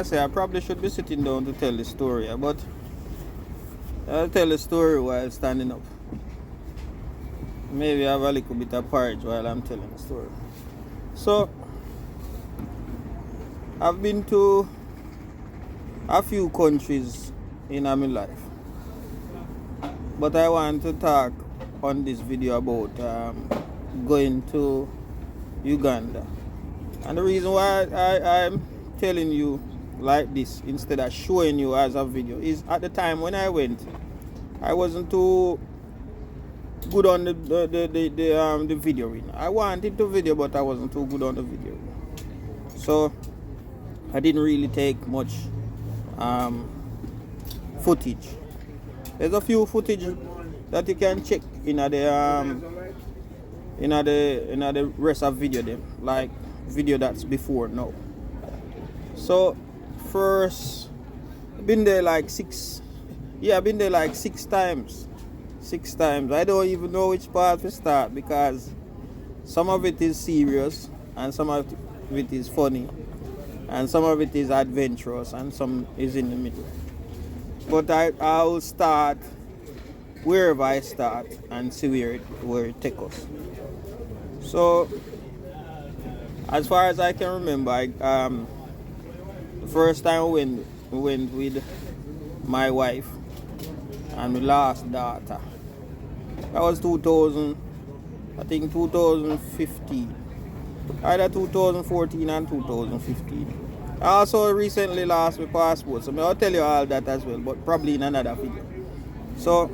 say, I probably should be sitting down to tell the story, but I'll tell the story while standing up. Maybe I have a little bit of porridge while I'm telling the story. So, I've been to a few countries in my life, but I want to talk on this video about going to Uganda. And the reason why I'm telling you like this instead of showing you as a video is at the time when I went, I wasn't too good on the videoing. I wanted to video, but I wasn't too good on the video, so I didn't really take much footage. There's a few footage that you can check in the rest of video them, like video that's before now. So first, I've been there like six times. I don't even know which part to start because some of it is serious and some of it is funny and some of it is adventurous and some is in the middle. But I'll start wherever I start and see where it takes us. So as far as I can remember, the first time we went with my wife and my last daughter. That was 2015. Either 2014 and 2015. I also recently lost my passport, so I'll tell you all that as well, but probably in another video. So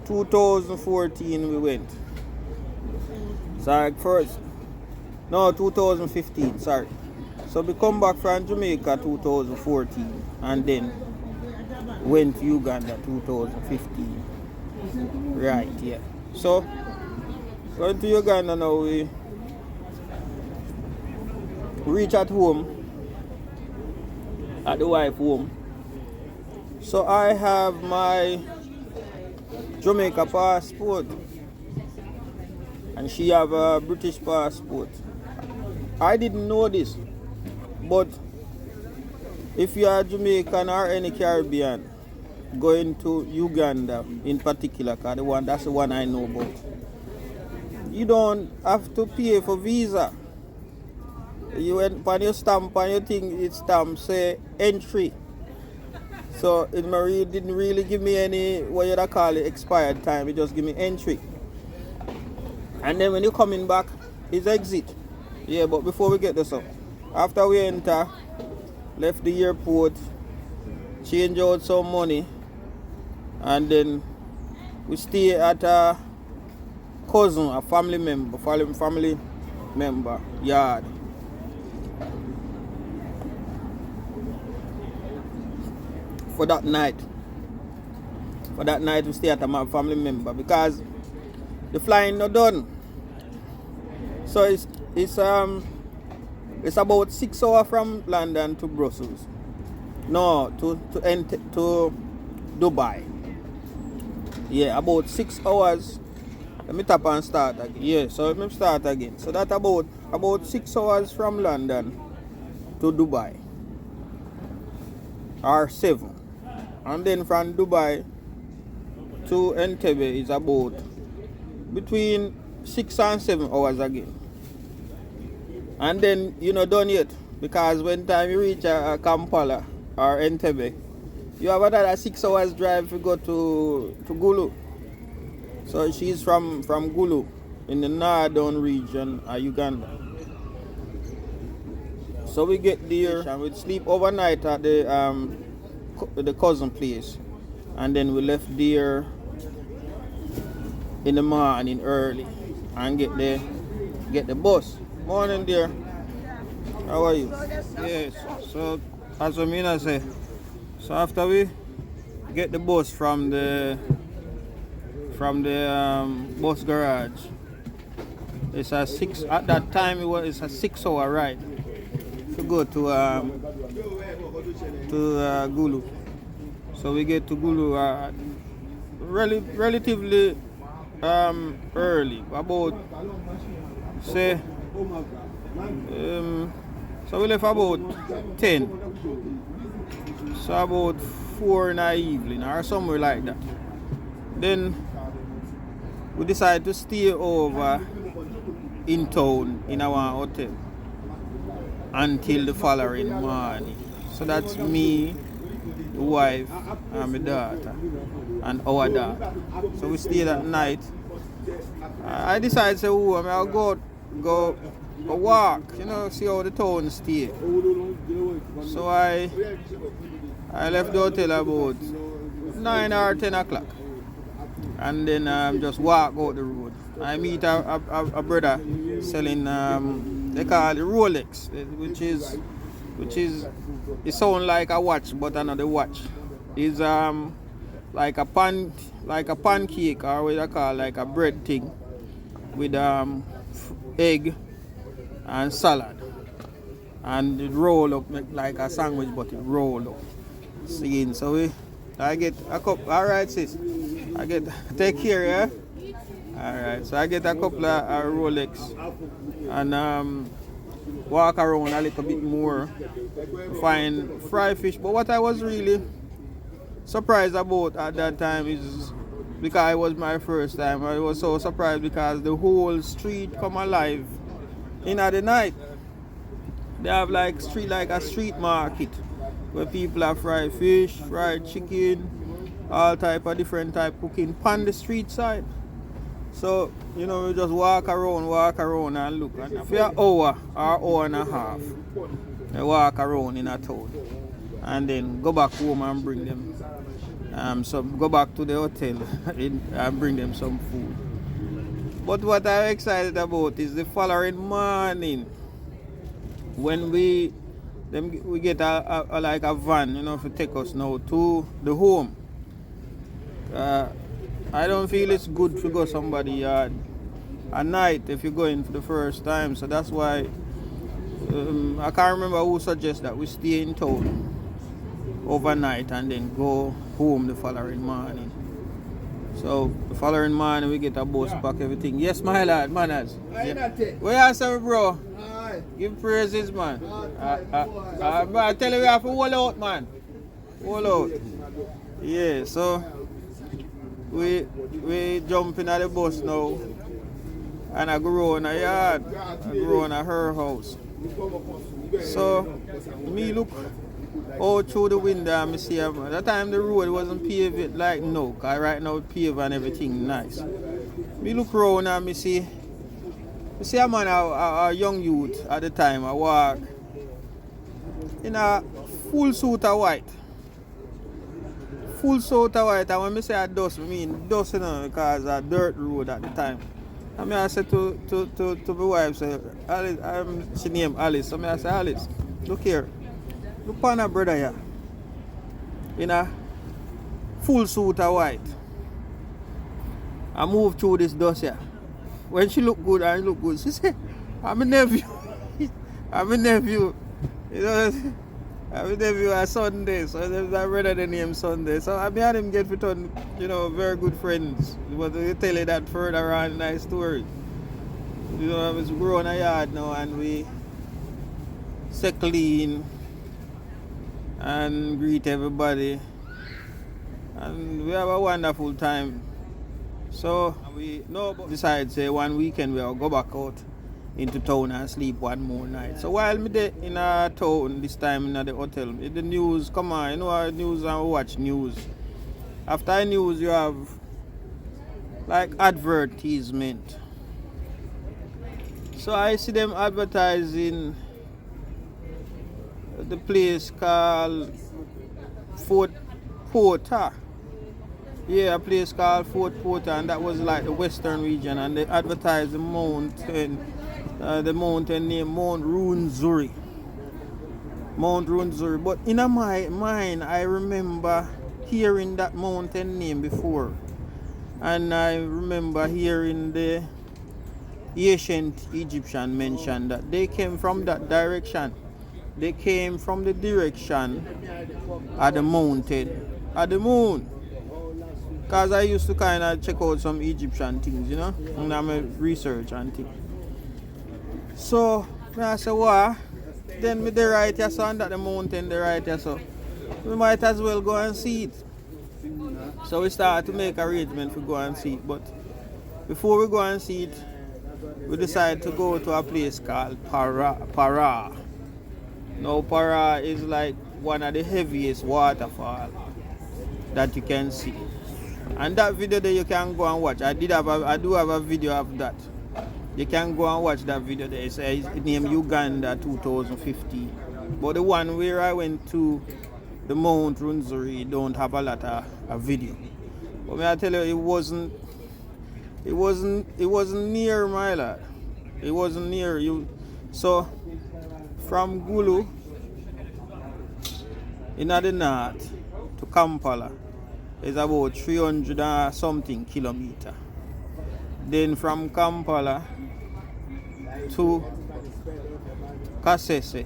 2014 we went. 2015, sorry. So we come back from Jamaica 2014 and then went to Uganda 2015. Right, yeah. So going to Uganda now, we reach at home, at the wife home. So I have my Jamaica passport and she have a British passport. I didn't know this, but if you are Jamaican or any Caribbean going to Uganda in particular, because that's the one I know about, you don't have to pay for visa. You went on your stamp on your thing, it stamp say entry. So it didn't really give me any, what you call it, expired time. It just give me entry. And then when you're coming back, it's exit. Yeah, but before we get this up, after we enter, left the airport, change out some money, and then we stay at a cousin, a family member yard. For that night we stay at my family member because the flying not done. So it's about 6 hours from London to Brussels. No, to Dubai. Yeah, about 6 hours. Let me tap and start again. Yeah, so let me start again. So that's about 6 hours from London to Dubai. Or 7. And then from Dubai to Entebbe is about between 6 and 7 hours again. And then you're not done yet, because when time you reach Kampala or Entebbe, you have another 6 hours drive to go to Gulu. So she's from Gulu in the northern region of Uganda. So we get there and we sleep overnight at the cousin place, and then we left there in the morning early and get the bus. Morning dear, how are you? Yes, so as I say, so after we get the bus from the bus garage, it's a 6, at that time it's a 6 hour ride to go to Gulu. So we get to Gulu relatively early, about so we left about 10. So about 4 in the evening or somewhere like that. Then we decided to stay over in town in our hotel until the following morning. So that's me, the wife, and my daughter, and our daughter. So we stayed that night. I decided to say, oh, I'll go walk, see how the town stay. So I left the hotel about 9 or 10 o'clock. And then just walk out the road. I meet a brother selling they call it Rolex, which is it sounds like a watch but another watch. It's like a pancake, or what they call like a bread thing with egg and salad, and it roll up like a sandwich, but it roll up. See, so I get a cup. All right, sis. Take care, yeah. All right, so I get a couple of Rolex and walk around a little bit more, find fried fish. But what I was really surprised about at that time is because it was my first time. I was so surprised because the whole street come alive in the night. They have like a street market where people have fried fish, fried chicken, all type of different type cooking on the street side. So, we just walk around and look. And for an hour or hour and a half, I walk around in a town. And then go back home and bring them go back to the hotel and bring them some food. But what I'm excited about is the following morning when we get a van, to take us now to the home. I don't feel it's good to go somebody yard at night if you're going for the first time. So that's why I can't remember who suggests that we stay in town overnight and then go home the following morning. So the following morning we get a bus, pack everything. Yes, my lad, manners. Yeah. Where you say, bro? Give praises, man. I tell you we have to hold out, man. Hold out. Yeah, so we jump in at the bus now and I go in a yard. I go in her house. So me look out through the window and I see at that time the road wasn't paved like now, because right now it's paved and everything nice. Me look around and I see a man, a young youth at the time, I walk in a full suit of white. Full suit of white, and when I say a dust, I mean dust, because a dirt road at the time. And I said to my wife, say, Alice, she named Alice. So I say, Alice, look here. Look on a brother here. In a full suit of white. I move through this dust here. When she look good, I look good. She said, I'm a nephew. I'm a nephew. I'm a nephew on Sunday. So there's a brother that named Sunday. So I had him get with on, very good friends. But they tell you that further on in my story. I was growing a yard now and we say clean and greet everybody. And we have a wonderful time. So we decide say one weekend we'll go back out into town and sleep one more night. So while me there in a town this time in the hotel, the news come on, our news and we watch news. After news you have like advertisement. So I see them advertising the place called Fort Porter. Yeah, a place called Fort Porter, and that was like the western region, and they advertised the mountain named Mount Runzuri. Mount Runzuri. But in my mind, I remember hearing that mountain name before. And I remember hearing the ancient Egyptian mention that they came from that direction. They came from the direction of the mountain, of the moon. Because I used to kind of check out some Egyptian things, and I'm a research and things. So I said, what? Then me the right here, so, and that the mountain the right here, so. we might as well go and see it. So we started to make arrangements to go and see it. But before we go and see it, we decided to go to a place called Para. Now Para is like one of the heaviest waterfalls that you can see. And that video there you can go and watch. I do have a video of that. You can go and watch that video there. It's named Uganda 2015. But the one where I went to the Mount Runzuri don't have a lot of video. But may I tell you, it wasn't near, my lad. It wasn't near you. So from Gulu in the north to Kampala is about 300 and something kilometers. Then from Kampala to Kasese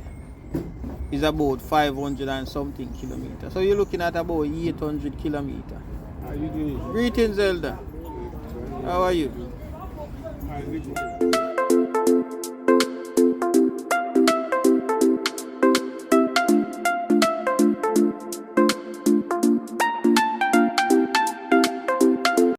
is about 500 and something kilometers. So you're looking at about 800 kilometers. How are you doing? Greetings, Elder. How are you? Hi, greetings.